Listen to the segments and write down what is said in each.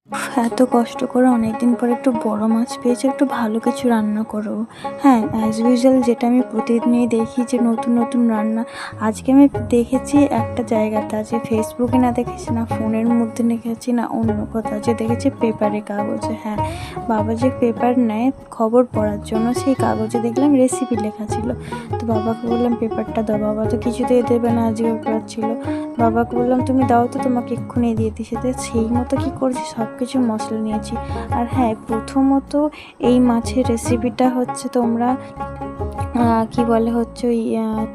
এত কষ্ট করে অনেকদিন পর একটু বড় মাছ পেয়েছি, একটু ভালো কিছু রান্না করো। হ্যাঁ, অ্যাজ ইউজুয়াল যেটা আমি প্রতিদিনই দেখি যে নতুন নতুন রান্না। আজকে আমি দেখেছি একটা জায়গাতে, আজকে ফেসবুকে না দেখেছি, না ফোনের মধ্যে দেখেছি, না অন্য কোথাও, যে দেখেছি পেপারে, কাগজে। হ্যাঁ, বাবা যে পেপার নেয় খবর পড়ার জন্য, সেই কাগজে দেখলাম রেসিপি লেখা ছিল। তো বাবাকে বললাম পেপারটা দাও, বাবা তো কিছুতেই দেবে না, আজকে পেপার ছিল। বাবাকে বললাম তুমি দাও তো, তোমাকে এক্ষুনি দিয়ে দিই। সেটা সেই মতো কী করছি, সব কিছু মশলা নিয়েছি। আর হ্যাঁ, প্রথমত এই মাছের রেসিপিটা হচ্ছে তোমরা কি বলে হচ্ছে ওই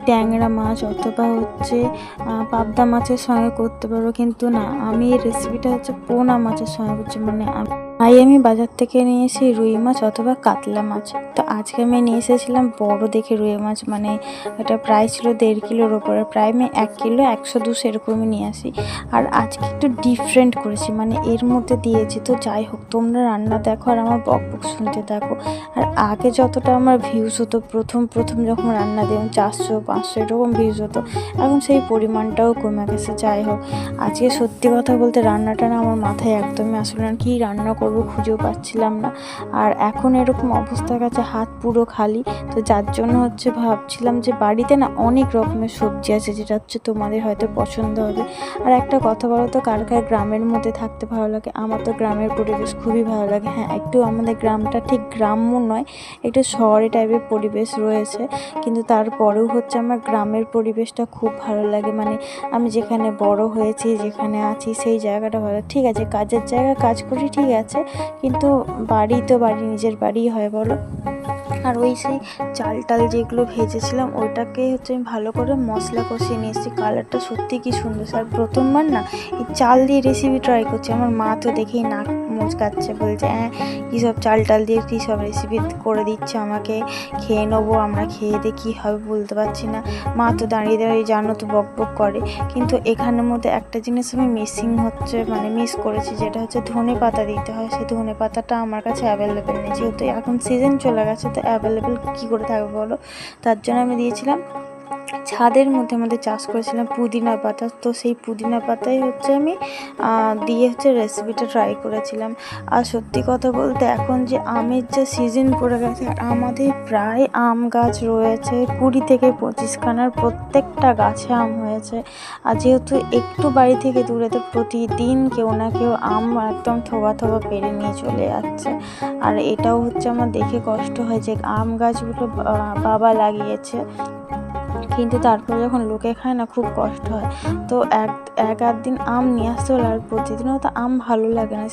ট্যাংরা মাছ অথবা হচ্ছে পাবদা মাছের সঙ্গে করতে পারো, কিন্তু না, আমি এই রেসিপিটা হচ্ছে পোনা মাছের সঙ্গে করছি। মানে আমি বাজার থেকে নিয়ে এসেছি রুই মাছ অথবা কাতলা মাছ। তো আজকে আমি নিয়ে এসেছিলাম বড় দেখে রুই মাছ, মানে এটা প্রায় ছিল 1.5 কিলোর ওপরে, প্রায় আমি 1 কিলো 100-200 এরকমই নিয়ে আসি। আর আজকে একটু ডিফারেন্ট করেছি, মানে এর মধ্যে দিয়েছি। তো যাই হোক, তোমরা রান্না দেখো আর আমার বক বক শুনতে থাকো। আর আগে যতটা আমার ভিউজ হতো, প্রথম যখন রান্না দিলাম 400-500 এরকম ভিউজ হতো, এখন সেই পরিমাণটাও কমে গেছে। যাই হোক, আজকে সত্যি কথা বলতে রান্নাটা না আমার মাথায় একদমই আসলে না, কী রান্না করবো খুঁজেও পাচ্ছিলাম না। আর এখন এরকম অবস্থা গেছে, হাত পুরো খালি। তো যার জন্য হচ্ছে ভাবছিলাম যে বাড়িতে না অনেক রকমের সবজি আছে, যেটা হচ্ছে তোমাদের হয়তো পছন্দ হবে। আর একটা কথা বলো তো, কার কার গ্রামের মধ্যে থাকতে ভালো লাগে? আমার তো গ্রামের পরিবেশ খুবই ভালো লাগে। হ্যাঁ, একটু আমাদের গ্রামটা ঠিক গ্রাম্য নয়, একটু শহরে টাইপের পরিবেশ রয়েছে, কিন্তু তারপরেও হচ্ছে আমার গ্রামের পরিবেশটা খুব ভালো লাগে। মানে আমি যেখানে বড় হয়েছি, যেখানে আছি, সেই জায়গাটা ভালো। ঠিক আছে, কাজের জায়গায় কাজ করি, ঠিক আছে, কিন্তু বাড়ি তো বাড়ি, নিজের বাড়িই হয় বলো। আর ওই সেই চাল টাল যেগুলো ভেজেছিলাম, ওইটাকে হচ্ছে আমি ভালো করে মশলা কষিয়ে নিয়েছি। কালারটা সত্যি কি সুন্দর। আর প্রথমবার না এই চাল দিয়ে রেসিপি ট্রাই করছি। আমার মা তো দেখেই নাক মুচকাচ্ছে, বলছে হ্যাঁ কী সব চাল টাল দিয়ে কী সব রেসিপি করে দিচ্ছে আমাকে, খেয়ে নেবো। আমরা খেয়ে দিয়ে কী হবে বলতে পারছি না। মা তো দাঁড়িয়ে দাঁড়িয়ে জানো তো বক বক করে। কিন্তু এখানের মধ্যে একটা জিনিস আমি মিস করেছি, যেটা হচ্ছে ধনে পাতা দিতে হয়। সেই ধনে পাতাটা আমার কাছে অ্যাভেলেবেল নেই, যেহেতু এখন সিজন চলে গেছে, তো অ্যাভেলেবেল কী করে থাকবে বলো। তার জন্য আমি দিয়েছিলাম, ছাদের মধ্যে আমাদের চাষ করেছিলাম পুদিনা পাতা, তো সেই পুদিনা পাতাই হচ্ছে আমি দিয়ে হচ্ছে রেসিপিটা ট্রাই করেছিলাম। আর সত্যি কথা বলতে এখন যে আমের যে সিজন পড়ে গেছে, আর আমাদের প্রায় আম গাছ রয়েছে 20-25খানার, প্রত্যেকটা গাছে আম হয়েছে। আর যেহেতু একটু বাড়ি থেকে দূরে, তো প্রতিদিন কেউ না কেউ আম একদম থোবা থোবা পেরে নিয়ে চলে যাচ্ছে। আর এটাও হচ্ছে আমার দেখে কষ্ট হয় যে আম গাছগুলো বাবা লাগিয়েছে, কিন্তু তারপরে যখন লোকে খায় না, খুব কষ্ট হয়। তো এক আধ দিন আম নিয়ে আসতে হলো, আর প্রতিদিনও তো আম ভালো লাগে না।